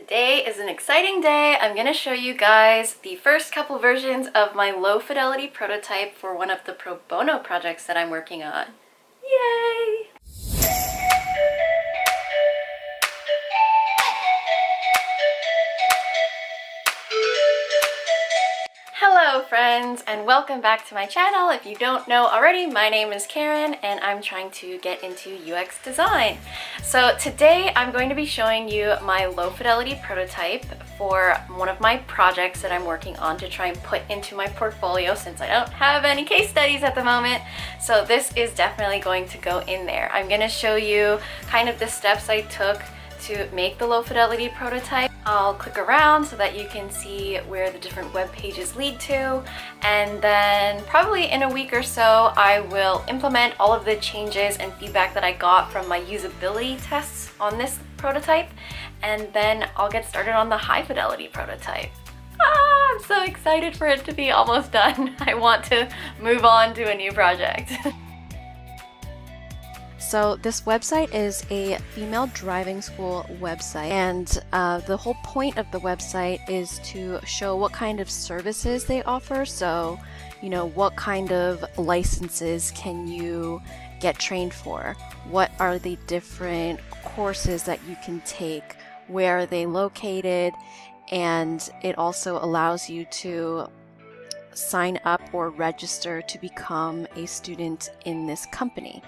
Today is an exciting day. I'm going to show you guys the first couple versions of my low fidelity prototype for one of the pro bono projects that I'm working on. Yay! Hello friends, and welcome back to my channel. If you don't know already, my name is Karen and I'm trying to get into UX design. So today I'm going to be showing you my low fidelity prototype for one of my projects that I'm working on to try and put into my portfolio since I don't have any case studies at the moment. So this is definitely going to go in there. I'm going to show you kind of the steps I took to make the low fidelity prototype. I'll click around so that you can see where the different web pages lead to, and then probably in a week or so I will implement all of the changes and feedback that I got from my usability tests on this prototype, and then I'll get started on the high fidelity prototype. I'm so excited for it to be almost done. I want to move on to a new project. So this website is a female driving school website, and the whole point of the website is to show what kind of services they offer. So, you know, what kind of licenses can you get trained for? What are the different courses that you can take? Where are they located? And it also allows you to sign up or register to become a student in this company.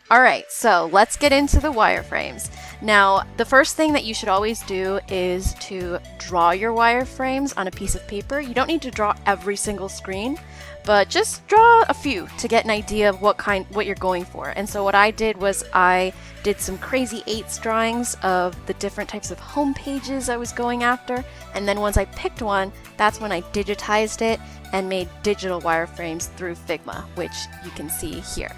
Alright, so let's get into the wireframes. Now, the first thing that you should always do is to draw your wireframes on a piece of paper. You don't need to draw every single screen, but just draw a few to get an idea of what you're going for. And so what I did was I did some crazy 8s drawings of the different types of home pages I was going after, and then once I picked one, that's when I digitized it and made digital wireframes through Figma, which you can see here.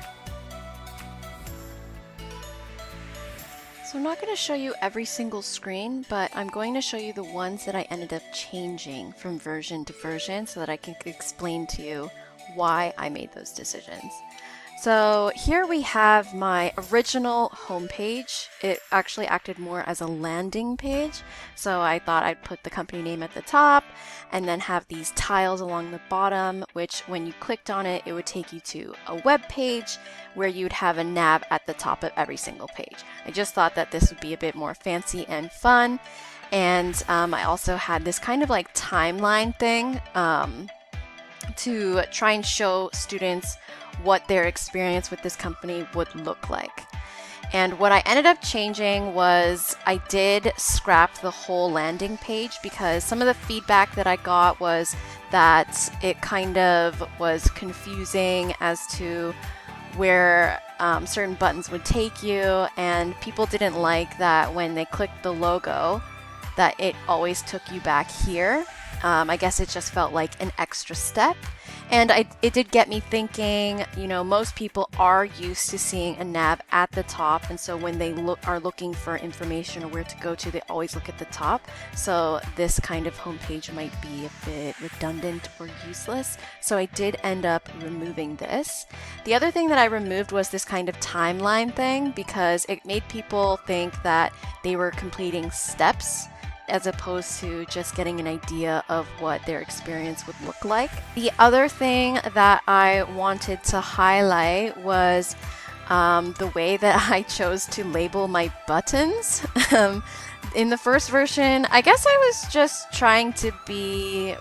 So I'm not going to show you every single screen, but I'm going to show you the ones that I ended up changing from version to version so that I can explain to you why I made those decisions. So here we have my original homepage. It actually acted more as a landing page. So I thought I'd put the company name at the top and then have these tiles along the bottom, which when you clicked on it, it would take you to a web page where you'd have a nav at the top of every single page. I just thought that this would be a bit more fancy and fun. And I also had this kind of like timeline thing to try and show students what their experience with this company would look like. And what I ended up changing was I did scrap the whole landing page because some of the feedback that I got was that it kind of was confusing as to where certain buttons would take you, and people didn't like that when they clicked the logo that it always took you back here. I guess it just felt like an extra step. And it did get me thinking, you know, most people are used to seeing a nav at the top, and so when they are looking for information or where to go to, they always look at the top. So this kind of homepage might be a bit redundant or useless. So I did end up removing this. The other thing that I removed was this kind of timeline thing because it made people think that they were completing steps as opposed to just getting an idea of what their experience would look like. The other thing that I wanted to highlight was the way that I chose to label my buttons. In the first version, I guess I was just trying to be,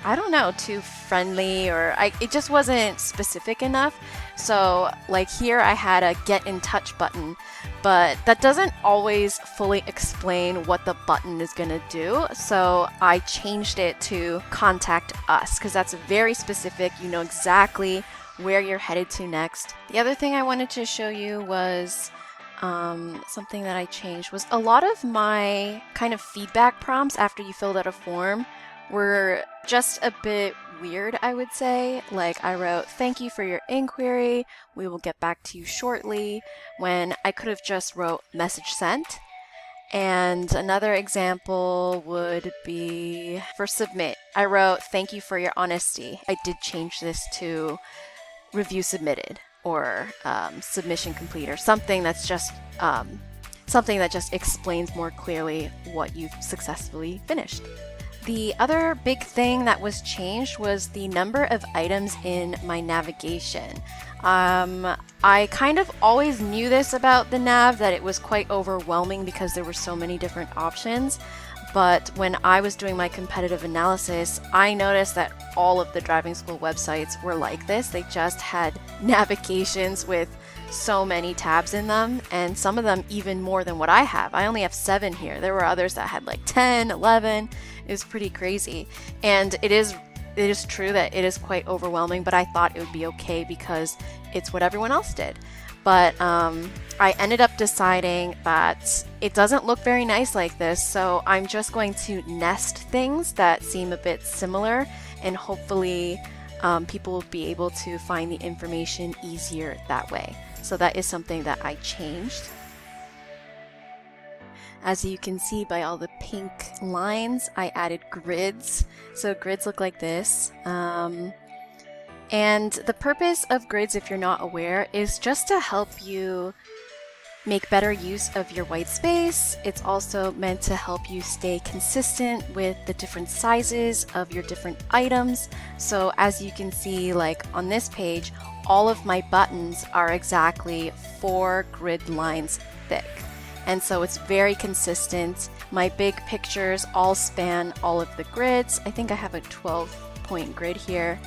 I don't know, too friendly, or it just wasn't specific enough. So like here I had a get in touch button, but that doesn't always fully explain what the button is going to do. So I changed it to contact us because that's very specific. You know exactly where you're headed to next. The other thing I wanted to show you was something that I changed was a lot of my kind of feedback prompts after you filled out a form were just a bit weird, I would say. Like I wrote, "Thank you for your inquiry. We will get back to you shortly," when I could have just wrote "message sent." And another example would be for submit. I wrote, "Thank you for your honesty." I did change this to review submitted or submission complete or something that's just something that just explains more clearly what you've successfully finished. The other big thing that was changed was the number of items in my navigation. I kind of always knew this about the nav, that it was quite overwhelming because there were so many different options. But when I was doing my competitive analysis, I noticed that all of the driving school websites were like this. They just had navigations with so many tabs in them, and some of them even more than what I have. I only have 7 here. There were others that had like 10, 11. It was pretty crazy. And it is true that it is quite overwhelming, but I thought it would be okay because it's what everyone else did. But I ended up deciding that it doesn't look very nice like this, so I'm just going to nest things that seem a bit similar, and hopefully people will be able to find the information easier that way. So that is something that I changed. As you can see by all the pink lines, I added grids. So grids look like this. And the purpose of grids, if you're not aware, is just to help you make better use of your white space. It's also meant to help you stay consistent with the different sizes of your different items. So as you can see, like on this page, all of my buttons are exactly 4 grid lines thick. And so it's very consistent. My big pictures all span all of the grids. I think I have a 12-point grid here.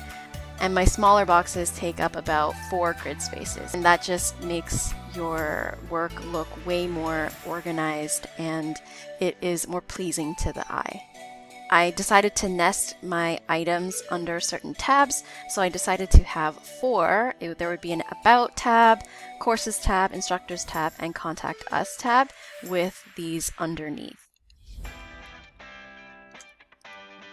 And my smaller boxes take up about 4 grid spaces. And that just makes your work look way more organized, and it is more pleasing to the eye. I decided to nest my items under certain tabs, so I decided to have 4. There would be an About tab, Courses tab, Instructors tab, and Contact Us tab with these underneath.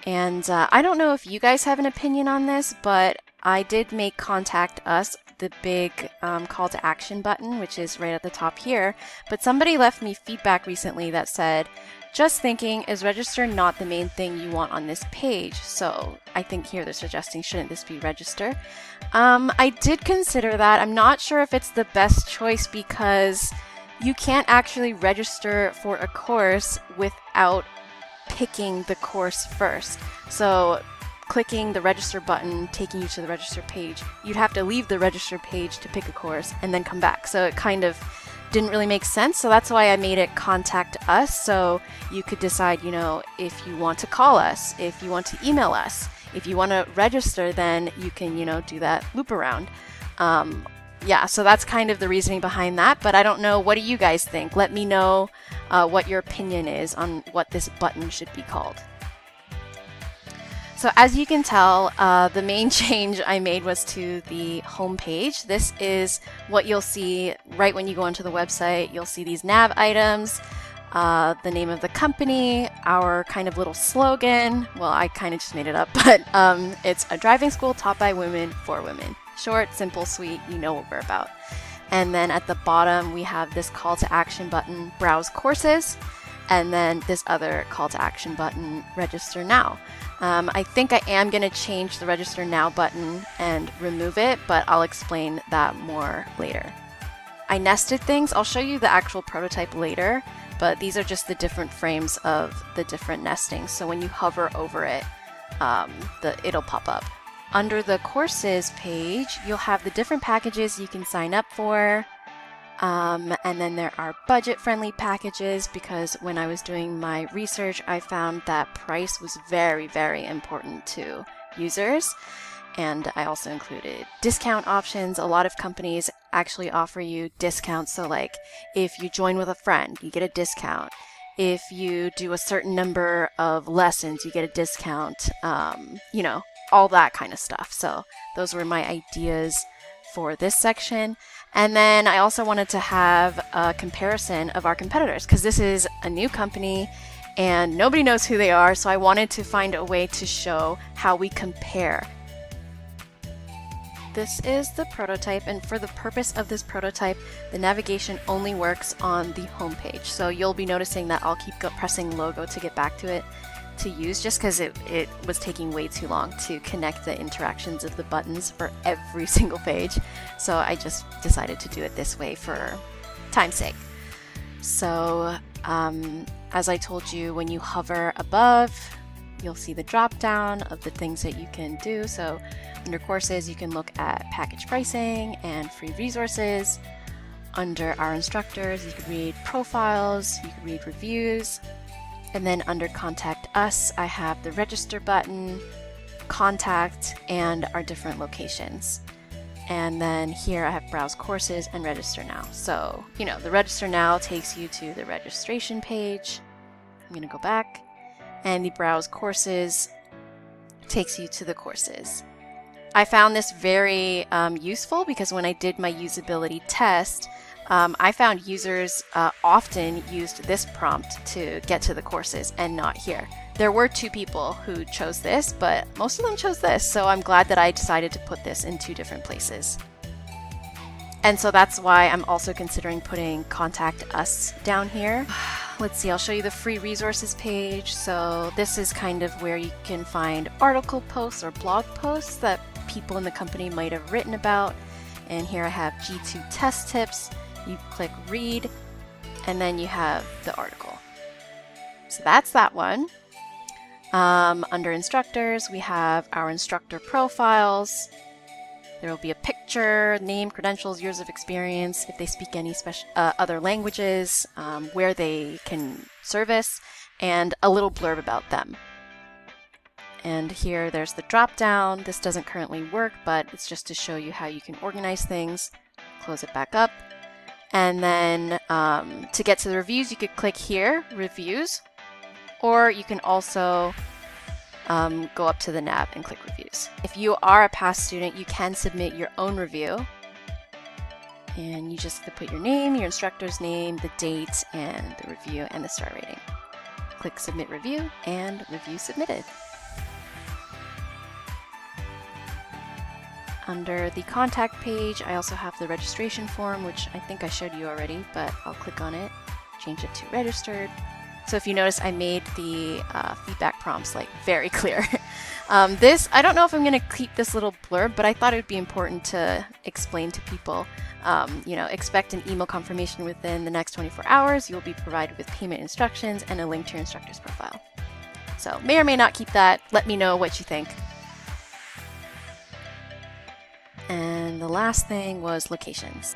And I don't know if you guys have an opinion on this, but I did make Contact Us the big call to action button, which is right at the top here. But somebody left me feedback recently that said, just thinking, is register not the main thing you want on this page? So I think here they're suggesting, shouldn't this be register? I did consider that. I'm not sure if it's the best choice because you can't actually register for a course without picking the course first. So clicking the register button, taking you to the register page, you'd have to leave the register page to pick a course and then come back. So it kind of didn't really make sense. So that's why I made it Contact Us. So you could decide, you know, if you want to call us, if you want to email us, if you want to register, then you can, you know, do that loop around. Yeah, so that's kind of the reasoning behind that, but I don't know, what do you guys think? Let me know what your opinion is on what this button should be called. So as you can tell, the main change I made was to the home page. This is what you'll see right when you go onto the website. You'll see these nav items, the name of the company, our kind of little slogan. Well, I kind of just made it up, but it's a driving school taught by women for women. Short, simple, sweet, you know what we're about. And then at the bottom, we have this call to action button, browse courses, and then this other call to action button, register now. I think I am going to change the register now button and remove it, but I'll explain that more later. I nested things. I'll show you the actual prototype later, but these are just the different frames of the different nestings. So when you hover over it, it'll pop up. Under the courses page, you'll have the different packages you can sign up for. And then there are budget-friendly packages, because when I was doing my research, I found that price was very, very important to users. And I also included discount options. A lot of companies actually offer you discounts. So like if you join with a friend, you get a discount. If you do a certain number of lessons, you get a discount, you know, all that kind of stuff. So those were my ideas for this section. And then I also wanted to have a comparison of our competitors, because this is a new company and nobody knows who they are. So I wanted to find a way to show how we compare. This is the prototype, and for the purpose of this prototype, the navigation only works on the home page. So you'll be noticing that I'll keep pressing logo to get back to it to use, just because it was taking way too long to connect the interactions of the buttons for every single page. So I just decided to do it this way for time's sake. So as I told you, when you hover above, you'll see the drop down of the things that you can do. So under courses, you can look at package pricing and free resources. Under our instructors, you can read profiles, you can read reviews. And then under contact us, I have the register button, contact, and our different locations. And then here I have browse courses and register now. So, the register now takes you to the registration page. I'm going to go back, and the browse courses takes you to the courses. I found this very useful because when I did my usability test, I found users often used this prompt to get to the courses and not here. There were 2 people who chose this, but most of them chose this, so I'm glad that I decided to put this in 2 different places. And so that's why I'm also considering putting Contact Us down here. Let's see, I'll show you the free resources page. So this is kind of where you can find article posts or blog posts that people in the company might have written about. And here I have G2 test tips. You click read, and then you have the article. So that's that one. Under instructors, we have our instructor profiles. There will be a picture, name, credentials, years of experience, if they speak any other languages, where they can service, and a little blurb about them. And here there's the drop down. This doesn't currently work, but it's just to show you how you can organize things. Close it back up. And then to get to the reviews, you could click here, reviews, or you can also go up to the nav and click reviews. If you are a past student, you can submit your own review. And you just put your name, your instructor's name, the date, and the review, and the star rating. Click submit review, and review submitted. Under the contact page, I also have the registration form, which I think I showed you already, but I'll click on it, change it to registered. So if you notice, I made the feedback prompts very clear. I don't know if I'm going to keep this little blurb, but I thought it would be important to explain to people, expect an email confirmation within the next 24 hours. You will be provided with payment instructions and a link to your instructor's profile. So may or may not keep that. Let me know what you think. And the last thing was locations.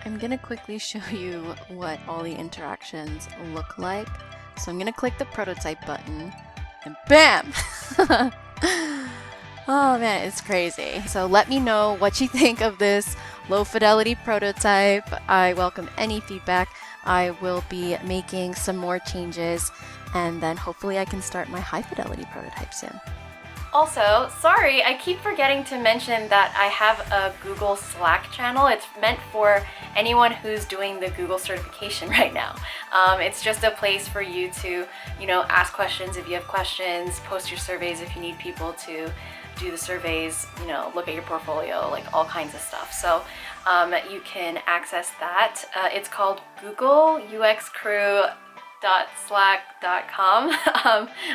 I'm going to quickly show you what all the interactions look like. So I'm going to click the prototype button and bam! Oh man, it's crazy. So let me know what you think of this low fidelity prototype. I welcome any feedback. I will be making some more changes, and then hopefully I can start my high fidelity prototype soon. Also, sorry, I keep forgetting to mention that I have a Google Slack channel. It's meant for anyone who's doing the Google certification right now. It's just a place for you to, ask questions if you have questions, post your surveys if you need people to do the surveys, look at your portfolio, all kinds of stuff. So you can access that. It's called Google UX Crew .slack.com.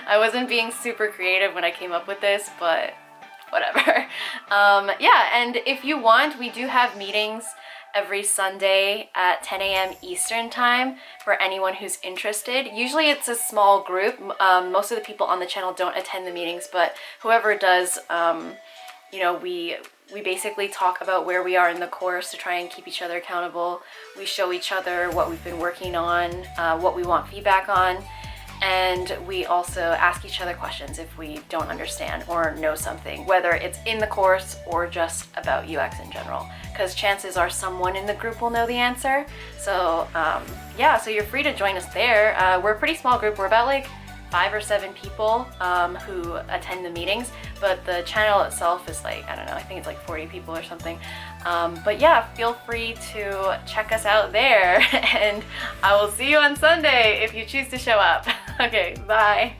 I wasn't being super creative when I came up with this, but whatever. Yeah, and if you want, we do have meetings every Sunday at 10 a.m. Eastern time for anyone who's interested. Usually it's a small group. Most of the people on the channel don't attend the meetings, but whoever does, we basically talk about where we are in the course to try and keep each other accountable. We show each other what we've been working on, what we want feedback on, and we also ask each other questions if we don't understand or know something, whether it's in the course or just about UX in general, because chances are someone in the group will know the answer. So yeah, so you're free to join us there. We're a pretty small group. We're about 5 or 7 people who attend the meetings, but the channel itself is I don't know, I think it's 40 people or something. But yeah, feel free to check us out there, and I will see you on Sunday if you choose to show up. Okay, bye.